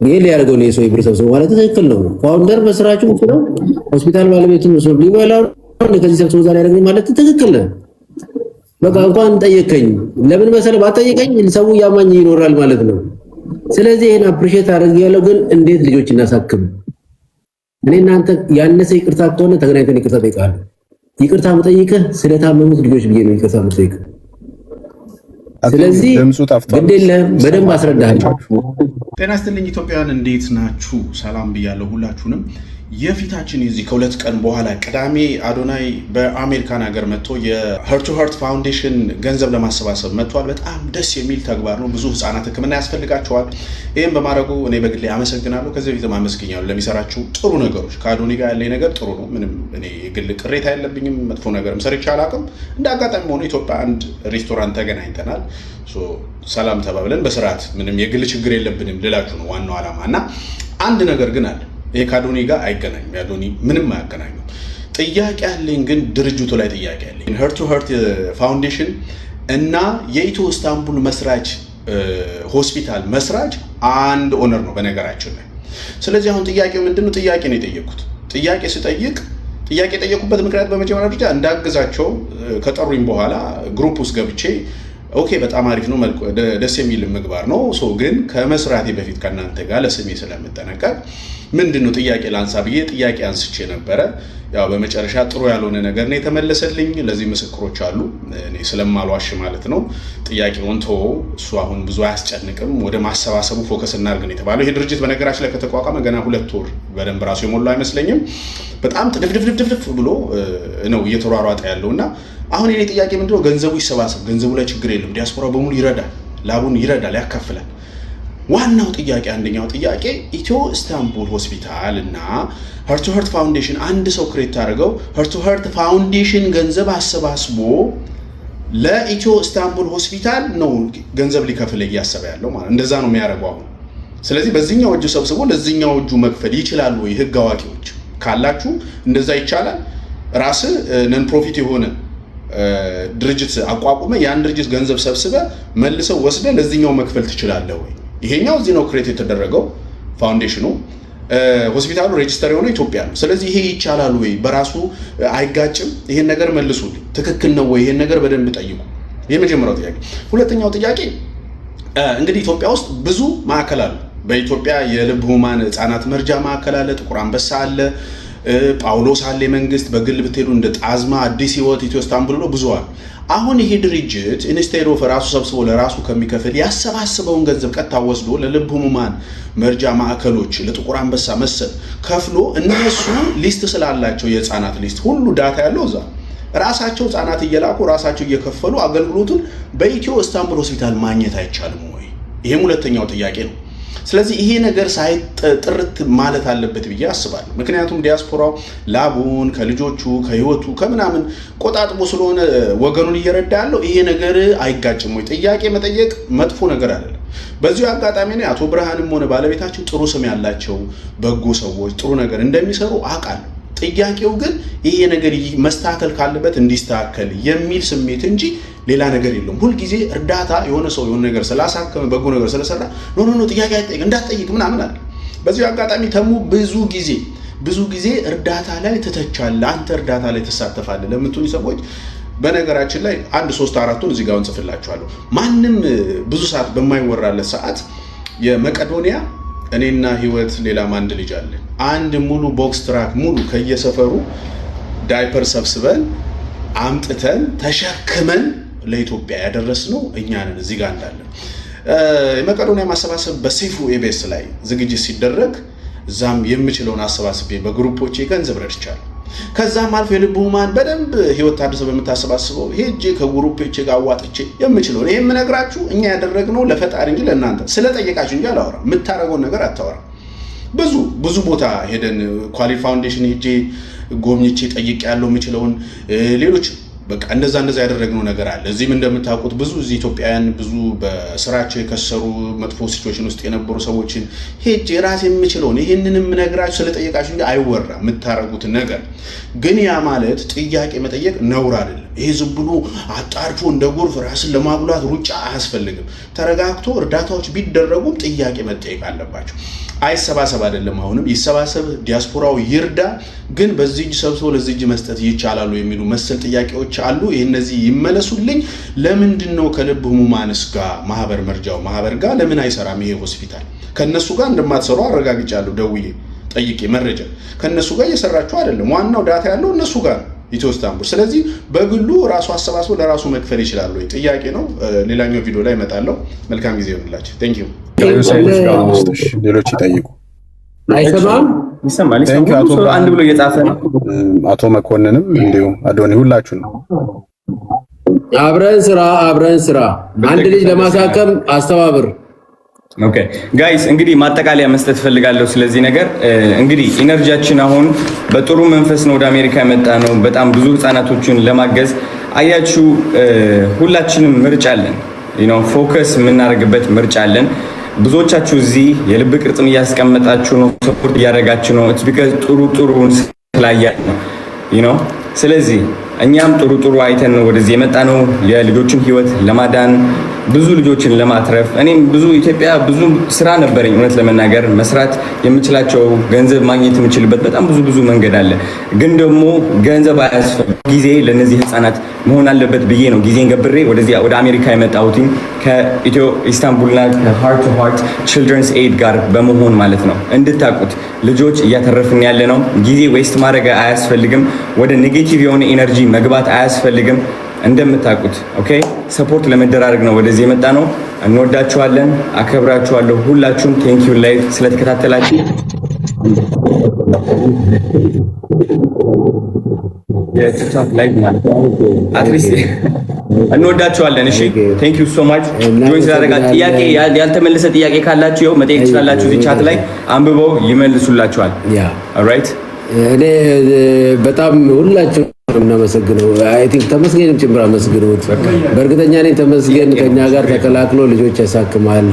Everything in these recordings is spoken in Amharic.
ይሄ ሊያደርገው ነው የሰው ብር ሰብስቦ ማለት ትክክል ነው። ፋውንደር መስራቹ ነው ሆስፒታል ባለቤቱን ነው ሊበላው ከዚህ ሰብስቦ ዛሬ ያደርገው ማለት ትክክል ነው። በቃ እንኳን ጠየቀኝ ለምን መሰለህ ባጠየቀኝ ሰው ያማኝ ይኖራል ማለት ነው። ስለዚህ ይሄን አፕሪሺየት አድርጌያለሁ። ግን እንዴት ልጆች እናሳክም? እኔ እናንተ ያነሰ ይቅርታ ከሆነ ተገናኝተን ይቅርታ ጠይቃለሁ። ይቅርታ መጠይቅህ ስለታመሙት ልጆች ብዬ ነው ይቅርታ መጠይቅህ። ስለዚህ ግዴለም በደንብ አስረዳሃለሁ። ጤና ይስጥልኝ ኢትዮጵያውያን፣ እንዴት ናችሁ? ሰላም ብያለሁ ሁላችሁንም። የፊታችን የዚህ ከሁለት ቀን በኋላ ቅዳሜ አዶናይ በአሜሪካን ሀገር መጥቶ የሄርት ቱ ሄርት ፋውንዴሽን ገንዘብ ለማሰባሰብ መጥቷል። በጣም ደስ የሚል ተግባር ነው። ብዙ ህፃናት ሕክምና ያስፈልጋቸዋል። ይህም በማድረጉ እኔ በግሌ አመሰግናለሁ። ከዚህ በፊትም አመስግኛለሁ ለሚሰራቸው ጥሩ ነገሮች። ከአዶናይ ጋር ያለኝ ነገር ጥሩ ነው። ምንም እኔ የግል ቅሬታ የለብኝም። መጥፎ ነገርም ሰርቼ አላውቅም። እንደ አጋጣሚ ሆኖ ኢትዮጵያ አንድ ሬስቶራንት ተገናኝተናል። ሰላም ተባብለን በስርዓት ምንም የግል ችግር የለብንም ልላችሁ ነው ዋናው ዓላማ። እና አንድ ነገር ግን አለ። ይሄ ከአዶኒ ጋር አይገናኝም። የአዶኒ ምንም አያገናኙም። ጥያቄ አለኝ፣ ግን ድርጅቱ ላይ ጥያቄ አለኝ። ሄርት ቱ ሄርት ፋውንዴሽን እና የኢትዮ ኢስታንቡል መስራች ሆስፒታል መስራች አንድ ኦነር ነው በነገራችን ላይ። ስለዚህ አሁን ጥያቄው ምንድነው? ጥያቄ ነው የጠየቁት። ጥያቄ ስጠይቅ ጥያቄ የጠየቁበት ምክንያት በመጀመሪያ ደረጃ እንዳግዛቸው ከጠሩኝ በኋላ ግሩፕ ውስጥ ገብቼ ኦኬ በጣም አሪፍ ነው፣ ደስ የሚል ምግባር ነው። ግን ከመስራቴ በፊት ከእናንተ ጋር ለስሜ ስለምጠነቀቅ ምንድነው ጥያቄ ላንሳ ብዬ ጥያቄ አንስቼ ነበረ። ያው በመጨረሻ ጥሩ ያልሆነ ነገር ነው የተመለሰልኝ። ለዚህ ምስክሮች አሉ፣ እኔ ስለማልዋሽ ማለት ነው። ጥያቄውን ተወው፣ እሱ አሁን ብዙ አያስጨንቅም። ወደ ማሰባሰቡ ፎከስ እናድርግ ነው የተባለው። ይሄ ድርጅት በነገራችን ላይ ከተቋቋመ ገና 2 ወር በደንብ ራሱ የሞላው አይመስለኝም። በጣም ድፍድፍ ብሎ ነው እየተሯሯጠ ያለውና አሁን የኔ ጥያቄ ምንድነው? ገንዘቡ ይሰባሰብ፣ ገንዘቡ ላይ ችግር የለም። ዲያስፖራው በሙሉ ይረዳል፣ ላቡን ይረዳል፣ ያካፍላል። ዋናው ጥያቄ አንደኛው ጥያቄ ኢትዮ ኢስታንቡል ሆስፒታል እና ሄርት ቱ ሄርት ፋውንዴሽን አንድ ሰው ክሬት አድርገው ሄርት ቱ ሄርት ፋውንዴሽን ገንዘብ አሰባስቦ ለኢትዮ ኢስታንቡል ሆስፒታል ነው ገንዘብ ሊከፍል እያሰበ ያለው ማለት እንደዛ ነው የሚያደርገው አሁን። ስለዚህ በዚህኛው እጁ ሰብስቦ ለዚህኛው እጁ መክፈል ይችላል ወይ? ህግ አዋቂዎች ካላችሁ እንደዛ ይቻላል። ራስ ነን ፕሮፊት የሆነ ድርጅት አቋቁመ ያን ድርጅት ገንዘብ ሰብስበ መልሰው ወስደ ለዚህኛው መክፈል ትችላለህ ወይ? ይሄኛው እዚህ ነው ክሬት የተደረገው ፋውንዴሽኑ። ሆስፒታሉ ሬጂስተር የሆነው ኢትዮጵያ ነው። ስለዚህ ይሄ ይቻላል ወይ? በራሱ አይጋጭም? ይሄን ነገር መልሱልኝ። ትክክል ነው ወይ? ይሄን ነገር በደንብ ጠይቁ። የመጀመሪያው ጥያቄ። ሁለተኛው ጥያቄ እንግዲህ ኢትዮጵያ ውስጥ ብዙ ማዕከል አሉ። በኢትዮጵያ የልብ ህሙማን ህፃናት መርጃ ማዕከል አለ፣ ጥቁር አንበሳ አለ፣ ጳውሎስ አለ። መንግስት በግል ብትሄዱ እንደ ጣዝማ፣ አዲስ ህይወት፣ ኢትዮ ኢስታንቡል ነው ብዙ አሉ። አሁን ይሄ ድርጅት ኢንስቴድ ኦፍ ራሱ ሰብስቦ ለራሱ ከሚከፍል ያሰባስበውን ገንዘብ ቀጥታ ወስዶ ለልብ ህሙማን መርጃ ማዕከሎች ለጥቁር አንበሳ መሰል ከፍሎ እነሱ ሊስት ስላላቸው የህፃናት ሊስት ሁሉ ዳታ ያለው እዛ ራሳቸው ህፃናት እየላኩ ራሳቸው እየከፈሉ አገልግሎቱን በኢትዮ ኢስታንቡል ሆስፒታል ማግኘት አይቻልም ወይ? ይሄም ሁለተኛው ጥያቄ ነው። ስለዚህ ይሄ ነገር ሳይጥርት ማለት አለበት ብዬ አስባለሁ። ምክንያቱም ዲያስፖራው ላቡን ከልጆቹ ከህይወቱ ከምናምን ቆጣጥቦ ስለሆነ ወገኑን እየረዳ ያለው ይሄ ነገር አይጋጭም ወይ? ጥያቄ መጠየቅ መጥፎ ነገር አይደለም። በዚሁ አጋጣሚ ነው አቶ ብርሃንም ሆነ ባለቤታቸው ጥሩ ስም ያላቸው በጎ ሰዎች ጥሩ ነገር እንደሚሰሩ አውቃለሁ። ጥያቄው ግን ይሄ ነገር መስተካከል ካለበት እንዲስተካከል የሚል ስሜት እንጂ ሌላ ነገር የለውም። ሁል ጊዜ እርዳታ የሆነ ሰው የሆነ ነገር ስላሳከመ በጎ ነገር ስለሰራ ኖ ጥያቄ አይጠይቅ እንዳትጠይቅ ምናምን አለ። በዚሁ አጋጣሚ ተሙ ብዙ ጊዜ እርዳታ ላይ ትተቻለህ፣ አንተ እርዳታ ላይ ትሳተፋለህ ለምትሉ ሰዎች በነገራችን ላይ 1 3 4ቱን እዚህ ጋር እንጽፍላችኋለሁ። ማንም ብዙ ሰዓት በማይወራለት ሰዓት የመቄዶንያ እኔና ህይወት ሌላም አንድ ልጅ አለ። አንድ ሙሉ ቦክስ ትራክ ሙሉ ከየሰፈሩ ዳይፐር ሰብስበን አምጥተን ተሸክመን ለኢትዮጵያ ያደረስነው እኛ ነን። እዚህ ጋር እንዳለ የመቄዶንያ ማሰባሰብ በሴፉ ኤቤስ ላይ ዝግጅት ሲደረግ እዛም የምችለውን አሰባስቤ በግሩፖቼ ገንዘብ ረድቻለሁ። ከዛም አልፎ የልብ ህሙማን በደንብ ህይወት ታድሶ በምታሰባስበው ሄጄ ከግሩፖቼ ጋር አዋጥቼ የምችለው ነው። ይሄን የምነግራችሁ እኛ ያደረግነው ለፈጣሪ እንጂ ለእናንተ ስለጠየቃችሁ እንጂ አላወራም። የምታረገውን ነገር አታወራም። ብዙ ቦታ ሄደን ኳሊቲ ፋውንዴሽን ሄጄ ጎብኝቼ ጠይቄ ያለው የምችለውን ሌሎች በቃ እንደዛ ያደረግነው ነገር አለ። እዚህም እንደምታውቁት ብዙ እዚህ ኢትዮጵያውያን ብዙ በስራቸው የከሰሩ መጥፎ ሲቹዌሽን ውስጥ የነበሩ ሰዎችን ሄጄ ራሴ የምችለውን ይሄንንም ነግራችሁ ስለጠየቃችሁ እንጂ አይወራም የምታረጉት ነገር። ግን ያ ማለት ጥያቄ መጠየቅ ነውር አይደለም። ይሄ ዝም ብሎ አጣርፎ እንደ ጎርፍ ራስን ለማጉላት ሩጫ አያስፈልግም። ተረጋግቶ እርዳታዎች ቢደረጉም ጥያቄ መጠየቅ አለባቸው። አይሰባሰብ አይደለም አሁንም ይሰባሰብ፣ ዲያስፖራው ይርዳ፣ ግን በዚህ እጅ ሰብስቦ ለዚህ እጅ መስጠት ይቻላሉ የሚሉ መሰል ጥያቄዎች አሉ። እነዚህ ይመለሱልኝ። ለምንድን ነው ከልብ ህሙማንስ ጋር መርጃው ማህበር ጋር ለምን አይሰራም ይሄ ሆስፒታል? ከነሱ ጋር እንደማትሰሩ አረጋግጫለሁ፣ ደውዬ ጠይቄ መረጃ ከነሱ ጋር እየሰራችሁ አይደለም። ዋናው ዳታ ያለው እነሱ ጋር ኢትዮ ኢስታንቡል። ስለዚህ በግሉ ራሱ አሰባስቦ ለራሱ መክፈል ይችላል ወይ? ጥያቄ ነው። ሌላኛው ቪዲዮ ላይ እመጣለሁ። መልካም ጊዜ ይሁንላችሁ። ቴንክ ዩ። ሌሎች ይጠይቁ። አይሰማም? ይሰማል። አንድ ብሎ እየጻፈ ነው። አቶ መኮንንም እንዲሁም አዶኒ ሁላችሁ ነው። አብረን ስራ። አንድ ልጅ ለማሳከም አስተባብር። ኦኬ ጋይስ፣ እንግዲህ ማጠቃለያ መስጠት ፈልጋለሁ ስለዚህ ነገር። እንግዲህ ኢነርጂያችን አሁን በጥሩ መንፈስ ነው ወደ አሜሪካ የመጣ ነው፣ በጣም ብዙ ህፃናቶችን ለማገዝ። አያችሁ፣ ሁላችንም ምርጫ አለን፣ ፎከስ የምናደርግበት ምርጫ አለን። ብዙዎቻችሁ እዚህ የልብ ቅርጽም እያስቀመጣችሁ ነው፣ ሰፖርት እያደረጋችሁ ነው። ጥሩን ስላያችሁ ነው። ስለዚህ እኛም ጥሩ አይተን ነው ወደዚህ የመጣ ነው፣ የልጆችን ህይወት ለማዳን ብዙ ልጆችን ለማትረፍ። እኔም ኢትዮጵያ ብዙ ስራ ነበረኝ፣ እውነት ለመናገር መስራት የምችላቸው ገንዘብ ማግኘት የምችልበት በጣም ብዙ መንገድ አለ። ግን ደግሞ ገንዘብ አያስፈልግም፣ ጊዜ ለነዚህ ህፃናት መሆን አለበት ብዬ ነው ጊዜን ገብሬ ወደ አሜሪካ የመጣሁት ከኢትዮ ኢስታንቡልና ከሃርት ቱ ሃርት ቺልድረንስ ኤድ ጋር በመሆን ማለት ነው። እንድታቁት ልጆች እያተረፍን ያለ ነው። ጊዜ ዌስት ማድረግ አያስፈልግም። ወደ ኔጌቲቭ የሆነ ኤነርጂ መግባት አያስፈልግም። እንደምታቁት ኦኬ፣ ሰፖርት ለመደራረግ ነው ወደዚህ የመጣ ነው። እንወዳችኋለን፣ አከብራችኋለሁ ሁላችሁም። ቴንክ ዩ ላይቭ ስለተከታተላችሁ የቲክቶክ ላይቭ ማለት አትሊስት እንወዳችኋለን። እሺ ቴንክ ዩ ሶ ማች ጆይን ስላደረጋችሁ። ጥያቄ ያልተመለሰ ጥያቄ ካላችሁ ይኸው መጠየቅ ትችላላችሁ። እዚህ ቻት ላይ አንብበው ይመልሱላችኋል። ኦልራይት፣ እኔ በጣም ሁላችሁ እናመሰግነው። አይ ቲንክ ተመስገንም ጭምር አመስግኑት። በእርግጠኛ ነኝ ተመስገን ከኛ ጋር ተቀላቅሎ ልጆች ያሳክማል።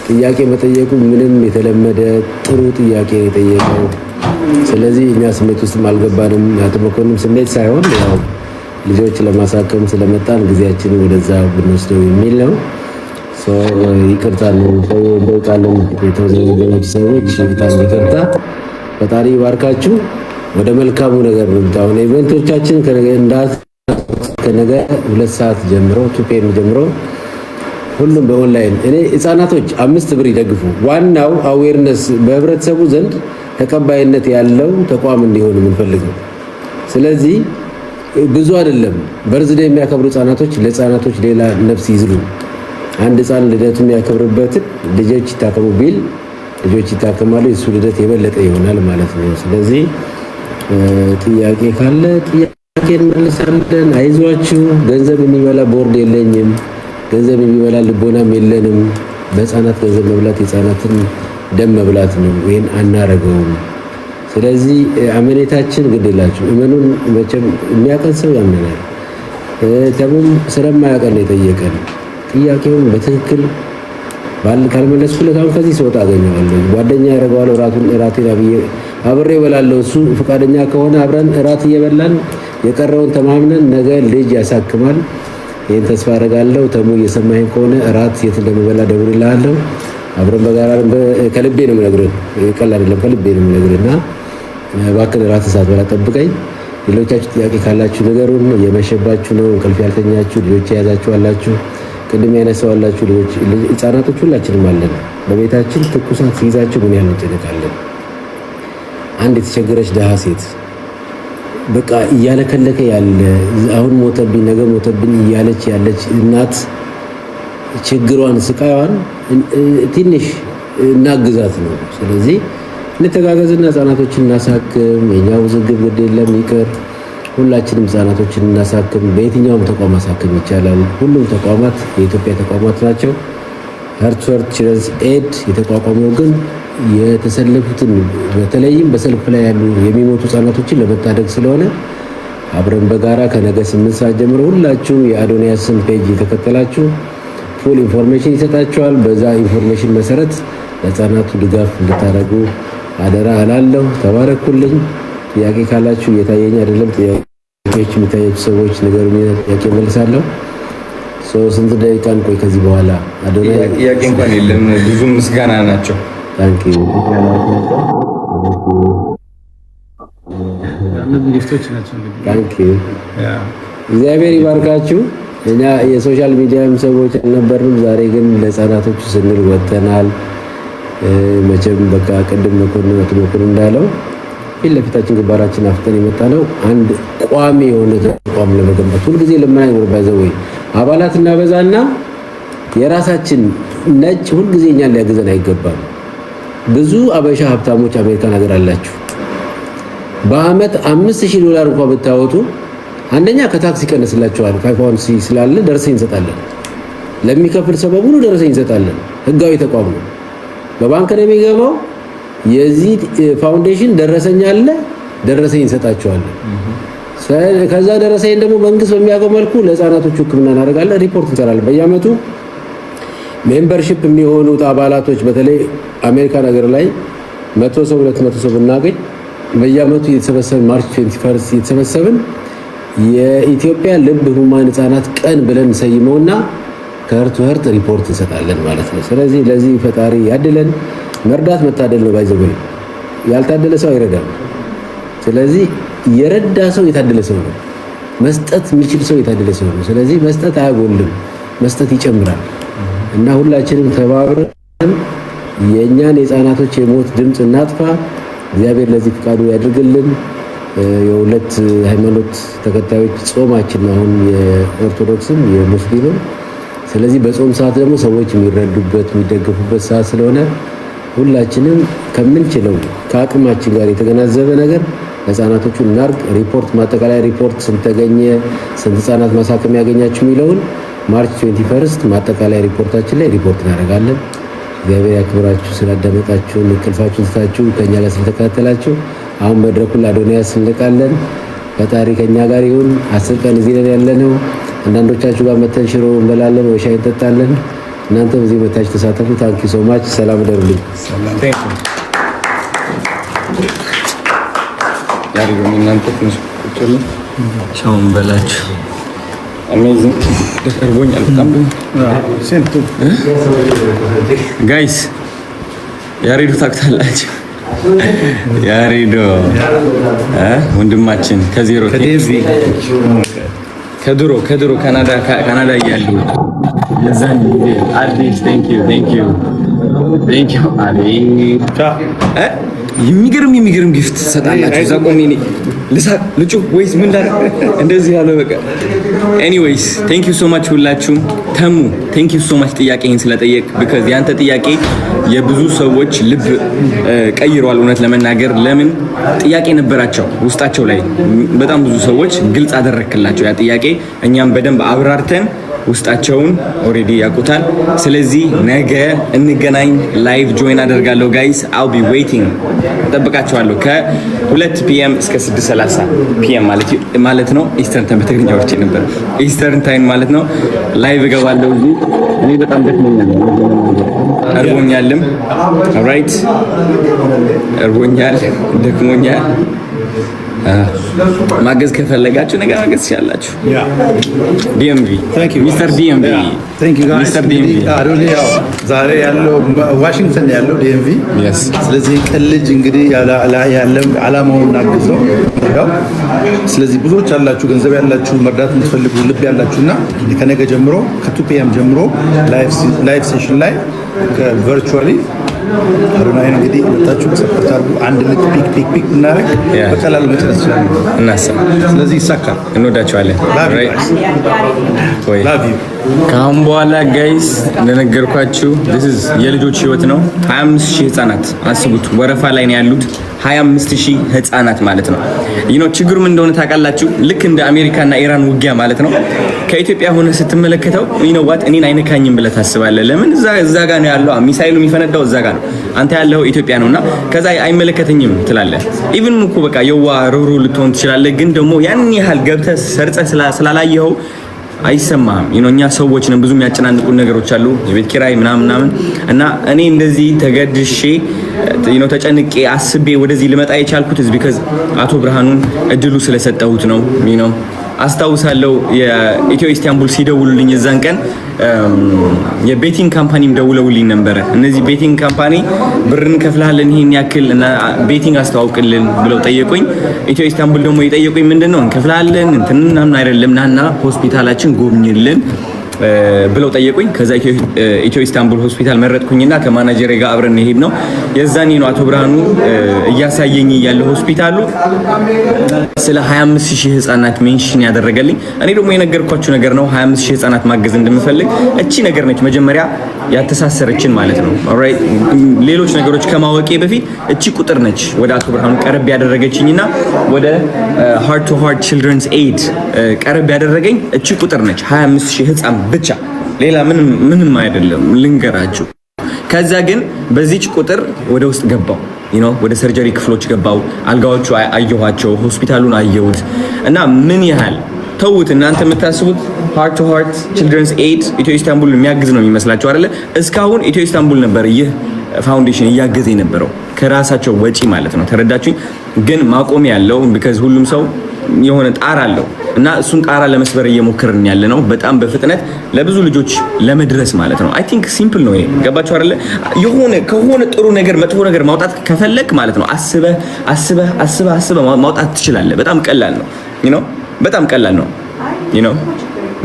ጥያቄ መጠየቁ ምንም የተለመደ ጥሩ ጥያቄ የጠየቀው። ስለዚህ እኛ ስሜት ውስጥ አልገባንም። አቶ መኮንን ስሜት ሳይሆን ያው ልጆች ለማሳከም ስለመጣን ጊዜያችንን ወደዛ ብንወስደው የሚል ነው። ይቅርታ ነው እንደውቃለን። የተወዘኑ ሰዎች በጣም ይቅርታ። ፈጣሪ ይባርካችሁ። ወደ መልካሙ ነገር ነው። አሁን ኢቨንቶቻችን ከነገ 2 ሰዓት ጀምሮ 2 PM ጀምሮ ሁሉም በኦንላይን እኔ ህፃናቶች 5 ብር ይደግፉ። ዋናው አዌርነስ በህብረተሰቡ ዘንድ ተቀባይነት ያለው ተቋም እንዲሆን የምንፈልገው። ስለዚህ ብዙ አይደለም። በርዝዴ የሚያከብሩ ህፃናቶች ለህፃናቶች ሌላ ነፍስ ይዝሉ። አንድ ህፃን ልደቱ የሚያከብርበትን ልጆች ይታከሙ ቢል ልጆች ይታከማሉ። የሱ ልደት የበለጠ ይሆናል ማለት ነው። ስለዚህ ጥያቄ ካለ ጥያቄ እንመልሳለን። አይዟችሁ። ገንዘብ የሚበላ ቦርድ የለኝም። ገንዘብ የሚበላ ልቦናም የለንም። በህፃናት ገንዘብ መብላት የህፃናትን ደም መብላት ነው። ይሄን አናረገውም። ስለዚህ አመኔታችን ግዴላችሁ። እመኑን። መቼም የሚያቀን ሰው ያምናል። ተሙም ስለማያቀን ነው የጠየቀን። ጥያቄውን በትክክል ካልመለስኩለት አሁን ከዚህ ሰው ታገኘዋለሁ። ጓደኛ ያደርገዋል። እራቴን አብሬ እበላለሁ። እሱ ፈቃደኛ ከሆነ አብረን እራት እየበላን የቀረውን ተማምነን ነገ ልጅ ያሳክማል። ይሄን ተስፋ አደርጋለሁ። ተሙ እየሰማኸኝ ከሆነ እራት የት እንደምበላ ደውልልሃለሁ። አብረን በጋራ ከልቤ ነው የምነግርህ። ቀላል አይደለም፣ ከልቤ ነው የምነግርህና እባክህ እራት ሳትበላ ጠብቀኝ። ሌሎቻችሁ ጥያቄ ካላችሁ ንገሩን። እየመሸባችሁ ነው፣ እንቅልፍ ያልተኛችሁ ልጆች የያዛችሁ አላችሁ፣ ቅድም ያነሳዋላችሁ ልጆች ህፃናቶች ሁላችንም አለን። በቤታችን ትኩሳት ሲይዛችሁ ምን ያህል እንጨነቃለን። አንድ የተቸገረች ደሃ ሴት በቃ እያለከለከ ያለ አሁን ሞተብኝ ነገ ሞተብኝ እያለች ያለች እናት ችግሯን ስቃይዋን ትንሽ እናግዛት ነው። ስለዚህ እንተጋገዝና ህፃናቶችን እናሳክም። የኛ ውዝግብ ግድ የለም ይቅር። ሁላችንም ህፃናቶችን እናሳክም። በየትኛውም ተቋም ማሳከም ይቻላል። ሁሉም ተቋማት የኢትዮጵያ ተቋማት ናቸው። ሃርት ቱ ሃርት ቺልድረንስ ኤድ የተቋቋመው ግን የተሰለፉትን በተለይም በሰልፍ ላይ ያሉ የሚሞቱ ህፃናቶችን ለመታደግ ስለሆነ አብረን በጋራ ከነገ 8 ሰዓት ጀምሮ ሁላችሁ የአዶንያስን ፔጅ የተከተላችሁ ፉል ኢንፎርሜሽን ይሰጣችኋል። በዛ ኢንፎርሜሽን መሰረት ለህፃናቱ ድጋፍ እንድታደርጉ አደራ እላለሁ። ተባረኩልኝ። ጥያቄ ካላችሁ እየታየኝ አይደለም፣ ጥያቄዎች የሚታያችሁ ሰዎች ንገሩኝ፣ ጥያቄ መልሳለሁ። ስንት ደቂቃ እንቆይ ከዚህ በኋላ? ጥያቄ እንኳን የለም፣ ብዙ ምስጋና ናቸው። ታንክ ዩ ታንክ ዩ እግዚአብሔር ይባርካችሁ። እኛ የሶሻል ሚዲያም ሰዎች አልነበርንም። ዛሬ ግን ለህፃናቶቹ ስንል ወጥተናል። መቼም በቃ ቅድም መኮንን እንዳለው ፊት ለፊታችን ግንባራችን አፍጠን የመጣ ነው አንድ ቋሚ የሆነ ተቋም ለመገንባት። ሁልጊዜ ለማን ይወርባዘው ወይ አባላት እናበዛና የራሳችን ነጭ ሁልጊዜ እኛን ሊያግዘን አይገባም። ብዙ አበሻ ሀብታሞች አሜሪካን ሀገር አላችሁ። በአመት $5000 እንኳን ብታወጡ አንደኛ ከታክስ ይቀንስላችኋል። 501c ስላለ ደረሰኝ እንሰጣለን። ለሚከፍል ሰው በሙሉ ደረሰኝ እንሰጣለን። ህጋዊ ተቋም ነው። በባንክ ነው የሚገባው። የዚህ ፋውንዴሽን ደረሰኝ አለ፣ ደረሰኝ እንሰጣቸዋለን። ከዛ ደረሰኝ ደግሞ መንግስት በሚያውቀው መልኩ ለህፃናቶቹ ህክምና እናደርጋለን፣ ሪፖርት እንሰራለን። በየአመቱ ሜምበርሺፕ የሚሆኑት አባላቶች በተለይ አሜሪካን ሀገር ላይ 100 ሰው 200 ሰው ብናገኝ በየአመቱ እየተሰበሰብን ማርች 21 እየተሰበሰብን የኢትዮጵያ ልብ ህሙማን ህፃናት ቀን ብለን ሰይመውና ከህርት ህርት ሪፖርት እንሰጣለን ማለት ነው። ስለዚህ ለዚህ ፈጣሪ ያድለን። መርዳት መታደል ነው። ባይዘው ያልታደለ ሰው አይረዳም። ስለዚህ የረዳ ሰው የታደለ ሰው ነው። መስጠት የሚችል ሰው የታደለ ሰው ነው። ስለዚህ መስጠት አያጎልም፣ መስጠት ይጨምራል። እና ሁላችንም ተባብረን የእኛን የህፃናቶች የሞት ድምፅ እናጥፋ። እግዚአብሔር ለዚህ ፍቃዱ ያድርግልን። የሁለት ሃይማኖት ተከታዮች ጾማችን ነው አሁን የኦርቶዶክስም የሙስሊምም። ስለዚህ በጾም ሰዓት ደግሞ ሰዎች የሚረዱበት የሚደገፉበት ሰዓት ስለሆነ ሁላችንም ከምንችለው ከአቅማችን ጋር የተገናዘበ ነገር ህፃናቶቹ እናርግ። ሪፖርት ማጠቃለያ ሪፖርት ስንት ተገኘ፣ ስንት ህፃናት ማሳከም ያገኛችሁ የሚለውን ማርች 21 ማጠቃለያ ሪፖርታችን ላይ ሪፖርት እናደርጋለን። እግዚአብሔር ያክብራችሁ። ስላዳመጣችሁ እንቅልፋችሁን ትታችሁ ከኛ ጋር ስለተከታተላችሁ አሁን መድረኩን ለአዶንያስ እንልቃለን። ፈጣሪ ከኛ ጋር ይሁን። 10 ቀን እዚህ ነን ያለነው። አንዳንዶቻችሁ ጋር መተን ሽሮ እንበላለን ወይ ሻይ እንጠጣለን። እናንተ በዚህ መታች ተሳተፉ። ታንኪ ሶ ማች። ሰላም ደሩልኝ። ሰላም ታንኪ ያሪው እናንተ ትንሽ ቁጥሩ ሻው እንበላችሁ። አሜዚንግ ደርቦኛል በጣም ሴንቱ ጋይስ ያሪዱ ታክታላችሁ። ያሪዶ ወንድማችን ከዜሮ ከድሮ ካናዳ እያሉ ለዛን አዲስ ቴንክ ዩ የሚገርም ጊፍት ሰጣላችሁ። እዛ ቆሜ እኔ ልሳቅ ልጩ ወይስ ምን ላድርግ? እንደዚህ ያለ በቃ ኤኒዌይስ ቴንክ ዩ ሶ ማች ሁላችሁም። ተሙ ቴንክ ዩ ሶ ማች ጥያቄን ስለጠየቅ because ያንተ ጥያቄ የብዙ ሰዎች ልብ ቀይሯል። እውነት ለመናገር ለምን ጥያቄ ነበራቸው ውስጣቸው ላይ በጣም ብዙ ሰዎች ግልጽ አደረክላቸው ያ ጥያቄ። እኛም በደንብ አብራርተን ውስጣቸውን ኦሬዲ ያውቁታል። ስለዚህ ነገ እንገናኝ። ላይቭ ጆይን አደርጋለሁ ጋይስ። I'll be waiting እጠብቃችኋለሁ ከ2 PM እስከ 6:30 PM ማለት ነው ኢስተርን ታይም። በትግርኛ ወርቼ ነበር ኢስተርን ታይም ማለት ነው። ላይቭ እገባለሁ እዚህ። እኔ በጣም ደክሞኛል፣ እርቦኛልም። ኦልራይት እርቦኛል፣ ደክሞኛል። ማገዝ ከፈለጋችሁ ነገር ማገዝ ትችላላችሁ። ዲኤምቪ ሚስተር ዲኤምቪ ሚስተር ዲኤምቪ ዛሬ ያለው ዋሽንግተን ያለው ዲኤምቪ። ስለዚህ ቀልጅ እንግዲህ ያለም አላማውን እናግዘው። ስለዚህ ብዙዎች አላችሁ፣ ገንዘብ ያላችሁ፣ መርዳት የምትፈልጉ ልብ ያላችሁና ከነገ ጀምሮ ከ2 PM ጀምሮ ላይቭ ሴሽን ላይ ቨርቹዋሊ አዶናይ እንግዲህ ወጣችሁ ሰፖርት አድርጉ። አንድ ልክ ፒክ እናረግ በቀላሉ መጨረስ ይችላል እናሰብ። ስለዚህ ይሳካል። እንወዳችኋለን። ላቭ ዩ። ከአሁን በኋላ ጋይስ እንደነገርኳችሁ this is የልጆች ህይወት ነው። 25000 ህፃናት አስቡት፣ ወረፋ ላይ ነው ያሉት 25000 ህፃናት ማለት ነው። ችግሩ ምን እንደሆነ ታውቃላችሁ? ልክ እንደ አሜሪካና ኢራን ውጊያ ማለት ነው። ከኢትዮጵያ ሆነ ስትመለከተው ዋት እኔን አይነካኝም ብለህ ታስባለህ። ለምን እዛ ጋር ነው ያለው ሚሳኤሉ የሚፈነዳው እዛ ጋር ነው። አንተ ያለው ኢትዮጵያ ነውና ከዛ አይመለከተኝም ትላለህ። ኢቭን እኮ በቃ የዋ ሩሩ ልትሆን ትችላለህ። ግን ደግሞ ያን ያህል ገብተህ ሰርጸህ ስላላየኸው አይሰማህም። እኛ ሰዎች ነን፣ ብዙ የሚያጨናንቁን ነገሮች አሉ፣ የቤት ኪራይ ምናምን እና እኔ እንደዚህ ተገድሼ ተጨንቄ አስቤ ወደዚህ ልመጣ የቻልኩት because አቶ ብርሃኑን እድሉ ስለሰጠሁት ነው። አስታውሳለሁ የኢትዮ ኢስታንቡል ሲደውሉልኝ የዛን ቀን የቤቲንግ ካምፓኒም ደውለውልኝ ነበረ። እነዚህ ቤቲንግ ካምፓኒ ብርን ከፍላለን ይሄን ያክል እና ቤቲንግ አስተዋውቅልን ብለው ጠየቁኝ። ኢትዮ ኢስታንቡል ደግሞ የጠየቁኝ ምንድነው እንከፍላለን እንትን ምናምን አይደለም ናና ሆስፒታላችን ጎብኝልን ብለው ጠየቁኝ። ከዛ ኢትዮ ኢስታንቡል ሆስፒታል መረጥኩኝና ከማናጀሬ ጋር አብረን ሄድ ነው። የዛኔ ነው አቶ ብርሃኑ እያሳየኝ ያለ ሆስፒታሉ ስለ 25000 ህፃናት ሜንሽን ያደረገልኝ። እኔ ደግሞ የነገርኳችሁ ነገር ነው 25000 ህፃናት ማገዝ እንደምፈልግ። እቺ ነገር ነች መጀመሪያ ያተሳሰረችን ማለት ነው። ኦልራይት ሌሎች ነገሮች ከማወቄ በፊት እቺ ቁጥር ነች ወደ አቶ ብርሃኑ ቀረብ ያደረገችኝና ወደ ሃርት ቱ ሃርት ቺልድረንስ ኤድ ቀረብ ያደረገኝ እቺ ቁጥር ነች 25000 ህፃን ብቻ ሌላ ምንም አይደለም ልንገራችሁ። ከዛ ግን በዚች ቁጥር ወደ ውስጥ ገባው ወደ ሰርጀሪ ክፍሎች ገባው። አልጋዎቹ አየኋቸው፣ ሆስፒታሉን አየሁት እና ምን ያህል ተውት እናንተ የምታስቡት ሃርት ቱ ሃርት ቺልድረንስ ኤድ ኢትዮ ኢስታንቡል የሚያግዝ ነው የሚመስላችሁ አይደለ? እስካሁን ኢትዮ ኢስታንቡል ነበር ይህ ፋውንዴሽን እያገዘ የነበረው ከራሳቸው ወጪ ማለት ነው። ተረዳችሁኝ? ግን ማቆም ያለው ቢካዝ ሁሉም ሰው የሆነ ጣራ አለው እና እሱን ጣራ ለመስበር እየሞከርን ያለ ነው በጣም በፍጥነት ለብዙ ልጆች ለመድረስ ማለት ነው። አይ ቲንክ ሲምፕል ነው ይሄ። ገባችሁ አይደለ? ከሆነ ጥሩ ነገር መጥፎ ነገር ማውጣት ከፈለክ ማለት ነው አስበህ ማውጣት ትችላለህ። በጣም ቀላል ነው በጣም ቀላል ነው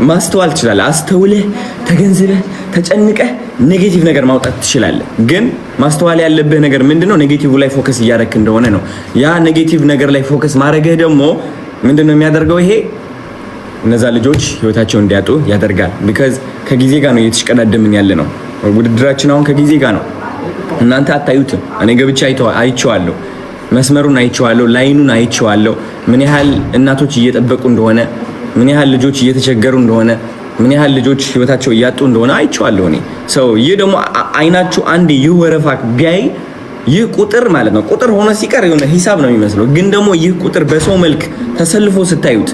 ማስተዋል ትችላለህ። አስተውለህ ተገንዝበህ ተጨንቀህ ኔጌቲቭ ነገር ማውጣት ትችላለህ። ግን ማስተዋል ያለብህ ነገር ምንድነው? ኔጌቲቭ ላይ ፎከስ እያደረክ እንደሆነ ነው። ያ ኔጌቲቭ ነገር ላይ ፎከስ ማድረግህ ደግሞ ምንድነው የሚያደርገው? ይሄ እነዛ ልጆች ህይወታቸውን እንዲያጡ ያደርጋል። ቢካዝ ከጊዜ ጋር ነው እየተሽቀዳደምን ያለ ነው። ውድድራችን አሁን ከጊዜ ጋር ነው። እናንተ አታዩትም። እኔ ገብቼ አይቼዋለሁ። መስመሩን አይቼዋለሁ። ላይኑን አይቼዋለሁ። ምን ያህል እናቶች እየጠበቁ እንደሆነ፣ ምን ያህል ልጆች እየተቸገሩ እንደሆነ፣ ምን ያህል ልጆች ህይወታቸው እያጡ እንደሆነ አይቼዋለሁ እኔ። ይህ ደግሞ አይናችሁ አንዴ ይህ ወረፋ ቢያይ ይህ ቁጥር ማለት ነው ቁጥር ሆነ ሲቀር የሆነ ሂሳብ ነው የሚመስለው። ግን ደግሞ ይህ ቁጥር በሰው መልክ ተሰልፎ ስታዩት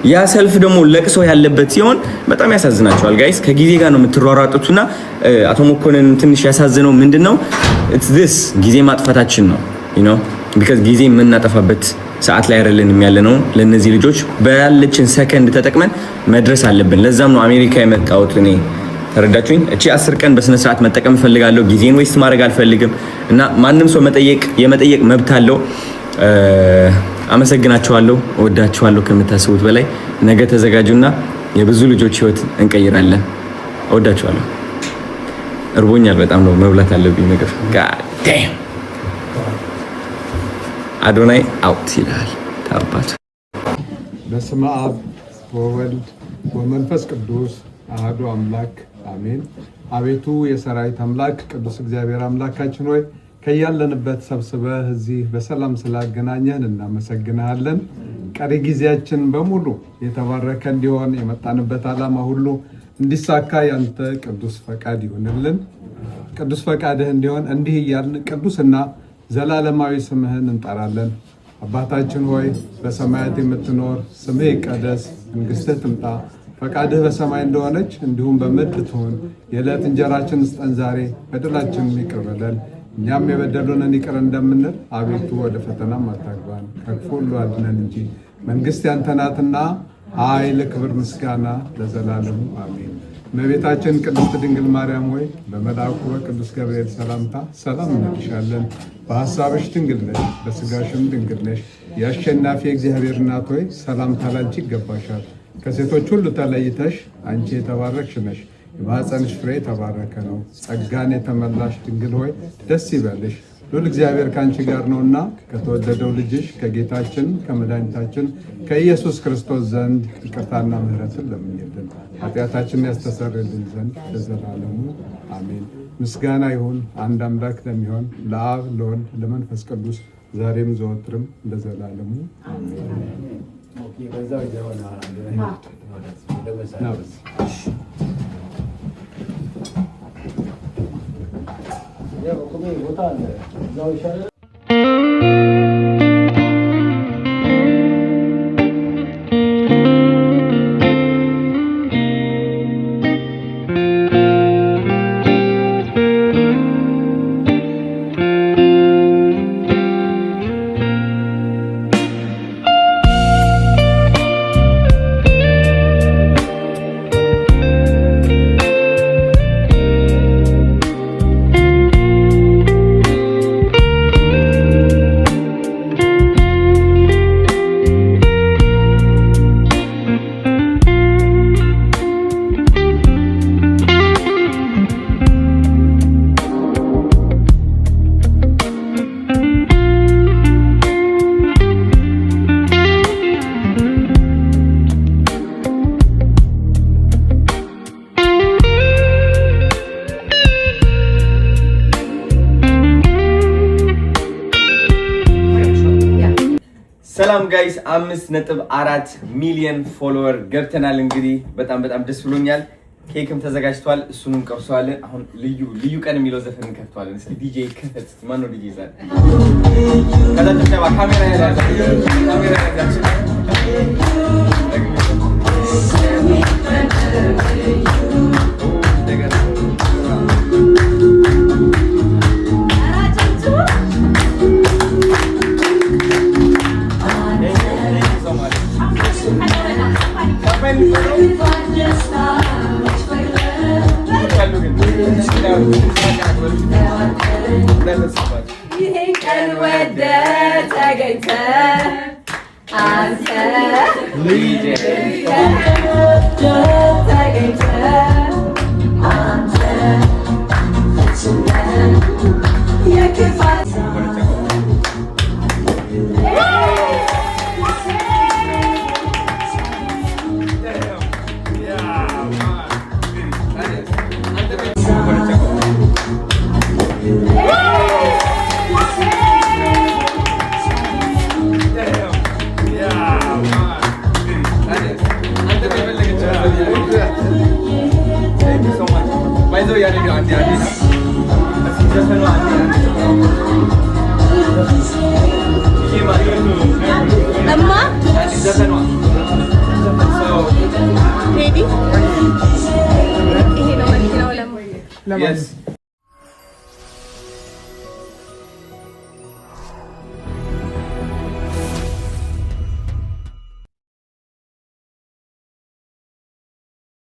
ያ ሰልፍ ደግሞ ለቅሶ ያለበት ሲሆን በጣም ያሳዝናቸዋል ጋይስ። ከጊዜ ጋር ነው የምትሯሯጡትና አቶ መኮንን ትንሽ ያሳዝነው ምንድነው ጊዜ ማጥፋታችን ነው ቢካዝ ጊዜ የምናጠፋበት ሰዓት ላይ አይደለንም ያለ ነው። ለነዚህ ልጆች ባለችን ሰከንድ ተጠቅመን መድረስ አለብን። ለዛም ነው አሜሪካ የመጣሁት እኔ። ተረዳችሁኝ? እቺ 10 ቀን በስነ ስርዓት መጠቀም ፈልጋለሁ። ጊዜን ዌስት ማድረግ አልፈልግም እና ማንም ሰው የመጠየቅ መብት አለው። አመሰግናችኋለሁ፣ እወዳችኋለሁ ከምታስቡት በላይ። ነገ ተዘጋጁና የብዙ ልጆች ህይወት እንቀይራለን። እወዳችኋለሁ። እርቦኛል በጣም ነው መብላት አለብኝ ነገር ጋዴም አዶናይ አውት ይላል ታባቱ። በስመ አብ ወወልድ ወመንፈስ ቅዱስ አሐዱ አምላክ አሜን። አቤቱ የሰራዊት አምላክ ቅዱስ እግዚአብሔር አምላካችን ሆይ ከያለንበት ሰብስበህ እዚህ በሰላም ስላገናኘን እናመሰግናለን። ቀሪ ጊዜያችን በሙሉ የተባረከ እንዲሆን የመጣንበት ዓላማ ሁሉ እንዲሳካ ያንተ ቅዱስ ፈቃድ ይሁንልን። ቅዱስ ፈቃድህ እንዲሆን እንዲህ እያልን ቅዱስና ዘላለማዊ ስምህን እንጠራለን። አባታችን ሆይ በሰማያት የምትኖር ስምህ ይቀደስ፣ መንግስትህ ትምጣ፣ ፈቃድህ በሰማይ እንደሆነች እንዲሁም በምድር ትሁን። የዕለት እንጀራችንን ስጠን ዛሬ፣ በደላችንን ይቅር በለን እኛም የበደሉንን ይቅር እንደምንል፣ አቤቱ ወደ ፈተናም አታግባን ከክፉ ሁሉ አድነን እንጂ መንግስት ያንተ ናትና ኃይል፣ ክብር፣ ምስጋና ለዘላለሙ አሜን። እመቤታችን ቅድስት ድንግል ማርያም ሆይ በመልአኩ በቅዱስ ገብርኤል ሰላምታ ሰላም እንልሻለን። በሐሳብሽ ድንግል ነሽ፣ በስጋሽም ድንግል ነሽ። የአሸናፊ እግዚአብሔር እናት ሆይ ሰላምታ ላንቺ ይገባሻል። ከሴቶች ሁሉ ተለይተሽ አንቺ የተባረክሽ ነሽ፣ የማኅፀንሽ ፍሬ የተባረከ ነው። ጸጋን የተመላሽ ድንግል ሆይ ደስ ይበልሽ፣ ሉል እግዚአብሔር ከአንቺ ጋር ነውና ከተወደደው ልጅሽ ከጌታችን ከመድኃኒታችን ከኢየሱስ ክርስቶስ ዘንድ ይቅርታና ምሕረትን ለምኝልን ኃጢአታችንን ያስተሰርይልን ዘንድ ለዘላለሙ አሜን። ምስጋና ይሁን አንድ አምላክ ለሚሆን ለአብ ለወልድ ለመንፈስ ቅዱስ ዛሬም ዘወትርም ለዘላለሙ አሜን። ቦታ አለ እዛው ይሻላል። ሰላም ጋይስ 5.4 ሚሊዮን ፎሎወር ገብተናል። እንግዲህ በጣም ደስ ብሎኛል። ኬክም ተዘጋጅቷል፣ እሱንም ቀርሷለን። አሁን ልዩ ቀን የሚለው ዘፈን እንከፍተዋለን። እስኪ ዲጄ ከፈት። ማን ነው ዲጄ ዛሬ? ከዛ ተጨባ ካሜራ ያዛችሁ። Yes.